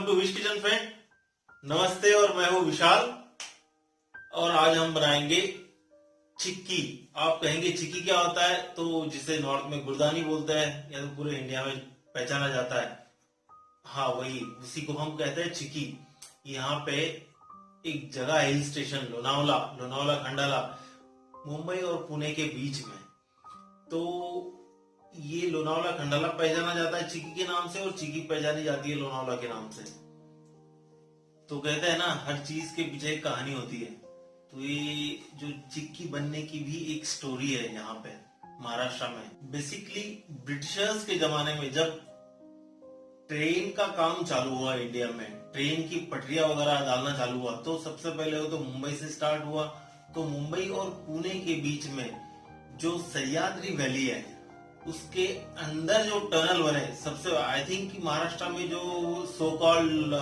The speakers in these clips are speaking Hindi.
To wish kitchen friend. नमस्ते और मैं हूं विशाल और आज हम बनाएंगे चिक्की। आप कहेंगे चिक्की क्या होता है, तो जिसे नॉर्थ में गुरदानी बोलते हैं या तो पूरे इंडिया में पहचाना जाता है, हाँ वही, उसी को हम कहते हैं चिक्की। यहाँ पे एक जगह हिल स्टेशन लोनावला खंडाला, मुंबई और पुणे के बीच में, तो ये लोनावला खंडाला पहचाना जाता है चिक्की के नाम से और चिक्की पहचानी जाती है लोनावला के नाम से। तो कहते हैं ना, हर चीज के पीछे एक कहानी होती है। तो ये जो चिक्की बनने की भी एक स्टोरी है यहाँ पे महाराष्ट्र में। बेसिकली ब्रिटिशर्स के जमाने में जब ट्रेन का काम चालू हुआ इंडिया में, ट्रेन की पटरियां वगैरह डालना चालू हुआ, तो सबसे पहले वो तो मुंबई से स्टार्ट हुआ। तो मुंबई और पुणे के बीच में जो सह्याद्री वैली है, उसके अंदर जो टनल बने, सबसे आई थिंक कि महाराष्ट्र में जो सो कॉल्ड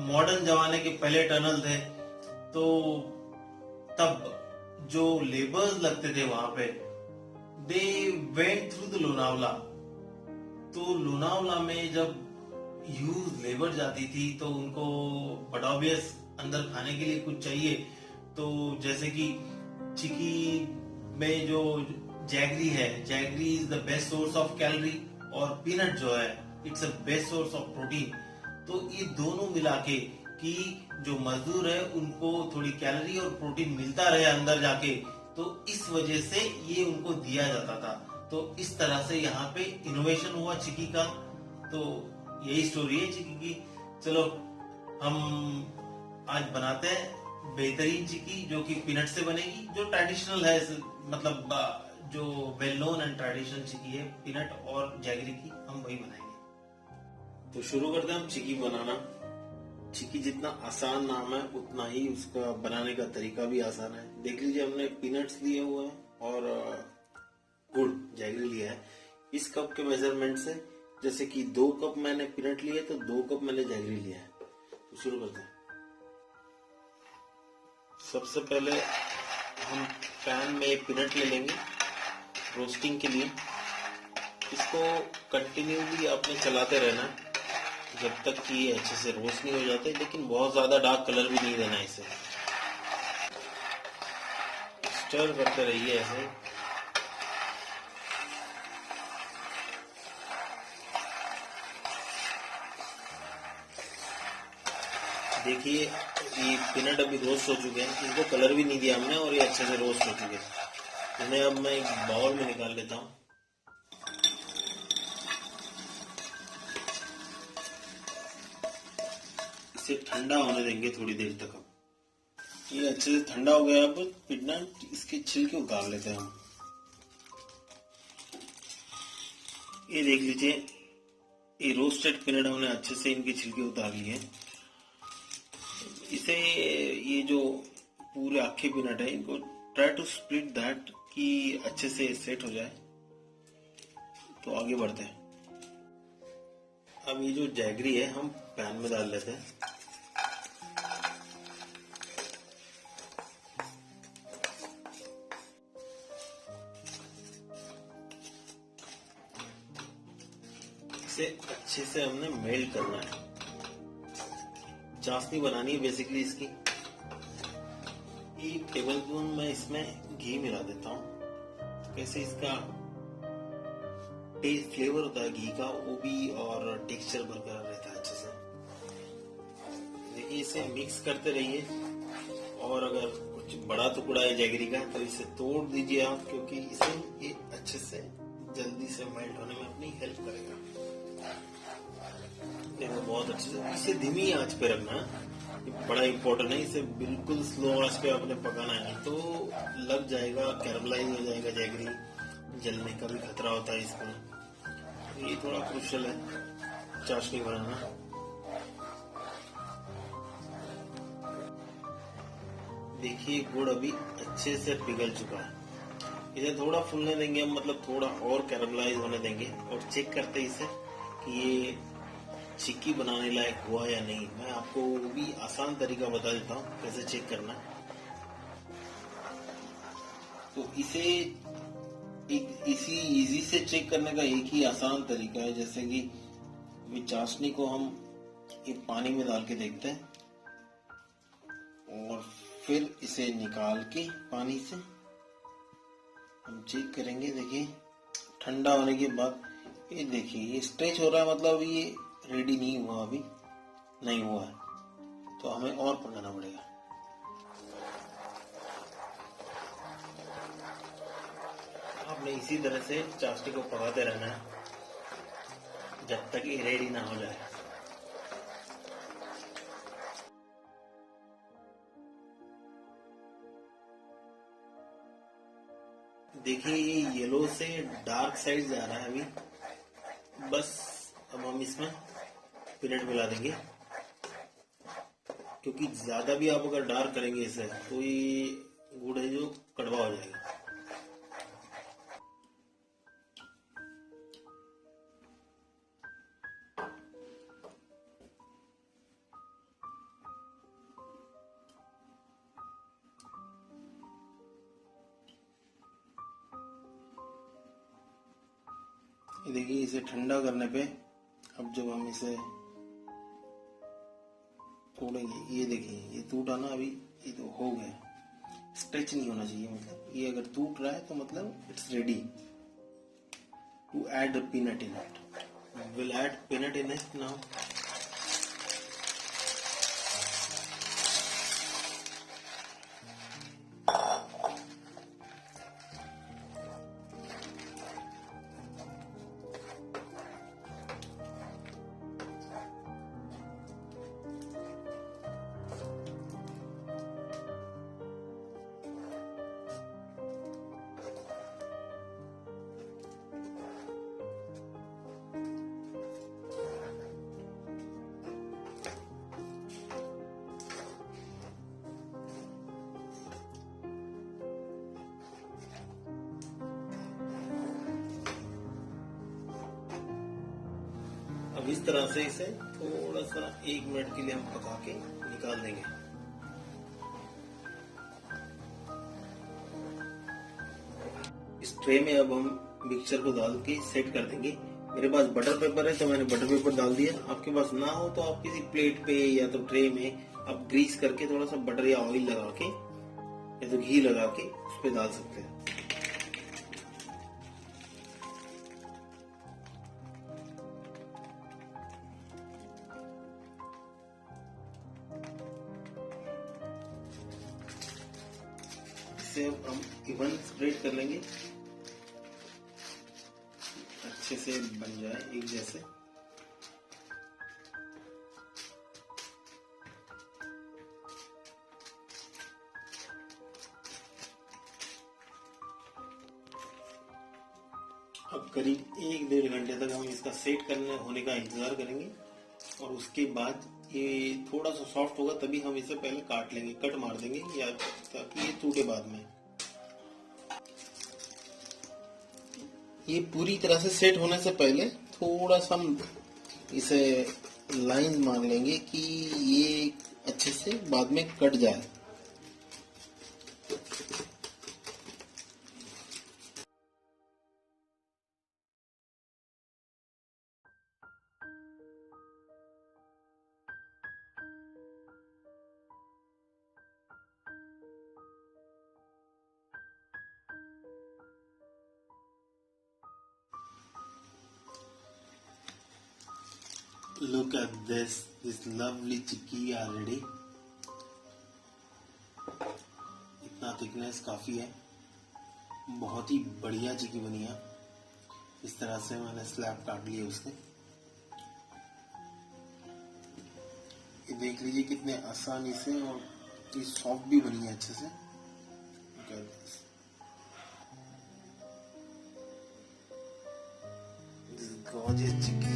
मॉडर्न जमाने के पहले टनल थे, तो तब जो लेबर्स लगते थे वहां पे, they went through the Lonavala. तो लोनावला में जब ह्यूज लेबर जाती थी तो उनको बट ऑब्वियस अंदर खाने के लिए कुछ चाहिए। तो जैसे कि चिक्की में जो जैगरी है, jaggery is the best source of calorie, और पीनट जो है it's a best source of protein. तो ये दोनों मिला के कि जो मजदूर है उनको थोड़ी कैलोरी और प्रोटीन मिलता रहे अंदर जाके, तो इस वजह से ये उनको दिया जाता था। तो इस तरह से यहाँ पे इनोवेशन हुआ चिक्की का। तो यही स्टोरी है चिक्की की। चलो हम आज बनाते हैं बेहतरीन चिक्की, जो कि पीनट से बनेगी, जो ट्रेडिशनल है, मतलब जो वेल नोन एंड ट्रेडिशनल चिक्की है पीनट और जैगरी की, हम वही बनाएंगे। तो शुरू करते हैं हम चिक्की बनाना। चिक्की जितना आसान नाम है उतना ही उसका बनाने का तरीका भी आसान है। देख लीजिए, हमने पीनट्स लिए हुए हैं और गुड़ जैगरी लिया है। इस कप के मेजरमेंट से, जैसे कि 2 कप मैंने पीनट लिए तो 2 कप मैंने जैगरी लिया है। तो शुरू करते हैं। सबसे पहले हम पैन में पीनट ले लेंगे रोस्टिंग के लिए। इसको कंटिन्यूली आपने चलाते रहना जब तक कि ये अच्छे से रोस्ट नहीं हो जाते, लेकिन बहुत ज्यादा डार्क कलर भी नहीं देना। इसे स्टर करते रहिए ऐसे। देखिए ये पीनट अभी रोस्ट हो चुके हैं, इनको कलर भी नहीं दिया हमने और ये अच्छे से रोस्ट हो चुके हैं। इन्हें अब मैं एक बाउल में निकाल लेता हूँ। इसे ठंडा होने देंगे थोड़ी देर तक। अब ये अच्छे से ठंडा हो गया। अब पीनट इसके छिलके उतार लेते हैं हम। ये देख लीजिए, ये रोस्टेड पीनट हमने अच्छे से इनके छिलके उतार लिए। इसे, ये जो पूरे आखे पीनट है, इनको ट्राई टू स्प्लिट दैट कि अच्छे से सेट हो जाए। तो आगे बढ़ते हैं। अब ये जो जैगरी है हम पैन में डाल लेते हैं। इसे अच्छे से हमने मेल्ट करना है, चाशनी बनानी है बेसिकली इसकी। एक टेबल स्पून मैं इसमें घी मिला देता हूँ। तो कैसे इसका टेस्ट फ्लेवर होता है घी का, वो भी, और टेक्सचर बरकरार रहता है अच्छे से। देखिए इसे मिक्स करते रहिए, और अगर कुछ बड़ा टुकड़ा है जैगरी का तो इसे तोड़ दीजिए आप, क्योंकि इसे ये अच्छे से जल्दी से मेल्ट होने में अपनी हेल्प करेगा। देखो बहुत अच्छे से इसे धीमी आंच पे रखना है, बड़ा इम्पोर्टेंट है। इसे बिल्कुल स्लो आंच पे आपने पकाना है, तो लग जाएगा, कैरमलाइज हो जाएगा जैगरी, जलने का भी खतरा होता है इसमें। ये थोड़ा क्रूशियल है चाशनी बनाना। देखिए गुड़ अभी अच्छे से पिघल चुका है। इसे थोड़ा फूलने देंगे हम, मतलब थोड़ा और कैरमलाइज होने देंगे, और चेक करते इसे कि ये चिक्की बनाने लायक हुआ या नहीं। मैं आपको वो भी आसान तरीका बता देता हूँ कैसे चेक करना। तो इसे इसी इजी से चेक करने का एक ही आसान तरीका है, जैसे कि चाशनी को हम ये पानी में डाल के देखते हैं और फिर इसे निकाल के पानी से हम चेक करेंगे। देखिए ठंडा होने के बाद ये देखिए ये स्ट्रेच हो रहा है, मतलब ये रेडी नहीं हुआ, अभी नहीं हुआ है, तो हमें और पकाना पड़ेगा। आपने इसी तरह से चाशनी को पकाते रहना है जब तक ये रेडी ना हो जाए। देखिए ये येलो से डार्क साइड जा रहा है अभी, बस अब हम इसमें पीनट मिला देंगे, क्योंकि ज्यादा भी आप अगर डार्क करेंगे इसे तो ये गुड़ है जो कड़वा हो जाएगा। ये देखिए इसे ठंडा करने पे अब जब हम इसे तोड़ेंगे, ये देखिए ये टूटा ना अभी, ये तो हो गया, स्ट्रेच नहीं होना चाहिए, मतलब ये अगर टूट रहा है तो मतलब it's ready to add peanut in it. Will add peanut in it now. अब इस तरह से इसे थोड़ा सा 1 मिनट के लिए हम पका के निकाल देंगे। इस ट्रे में अब हम मिक्सचर को डाल के सेट कर देंगे। मेरे पास बटर पेपर है तो मैंने बटर पेपर डाल दिया। आपके पास ना हो तो आप किसी प्लेट पे या तो ट्रे में आप ग्रीस करके थोड़ा सा बटर या ऑयल लगा के या तो घी लगा के उस पे डाल सकते हैं। इसे हम इवन स्प्रेड कर लेंगे, अच्छे से बन जाए एक जैसे। अब करीब 1-1.5 घंटे तक हम इसका सेट करने होने का इंतजार करेंगे और उसके बाद ये थोड़ा सा सॉफ्ट होगा तभी हम इसे पहले काट लेंगे, कट मार देंगे या ताकि ये टूटे बाद में। ये पूरी तरह से सेट होने से पहले थोड़ा सा हम इसे लाइन मार लेंगे कि ये अच्छे से बाद में कट जाए। Look at this lovely chikki are ready। इतना थिकनेस काफी है, बहुत ही बढ़िया चिक्की बनी है। इस तरह से मैंने स्लैब काट लिए उसके। ये देख लीजिए कितने आसानी से और ये सॉफ्ट भी बनी है अच्छे से। This gorgeous chikki.